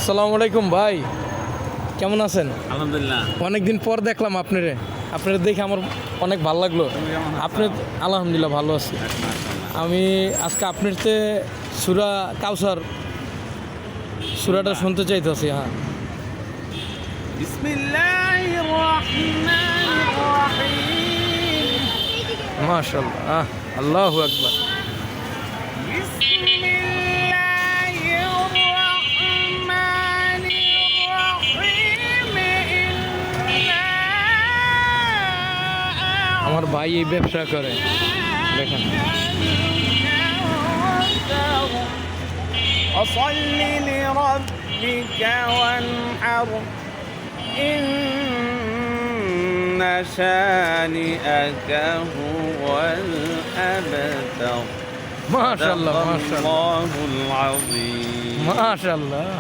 আসসালামু আলাইকুম ভাই, কেমন আছেন? আলহামদুলিল্লাহ। অনেকদিন পর দেখলাম আপনারে দেখে আমার অনেক ভালো লাগলো। আপনি? আলহামদুলিল্লাহ ভালো আছি। আমি আজকে আপনার সূরা কাউসার সূরাটা শুনতে চাইতেছি। হ্যাঁ, বিসমিল্লাহির রহমানির রহিম। মাশাআল্লাহ, আল্লাহু আকবার। বিসমিল্লাহির রহমানির রহিম। আমার ভাই এই ব্যবসা করে, দেখেন। أصل لربك وانحر إن شانئك هو الأبتر মাশাআল্লাহ, صدق মাশাআল্লাহ, الله العظيم। মাশাআল্লাহ।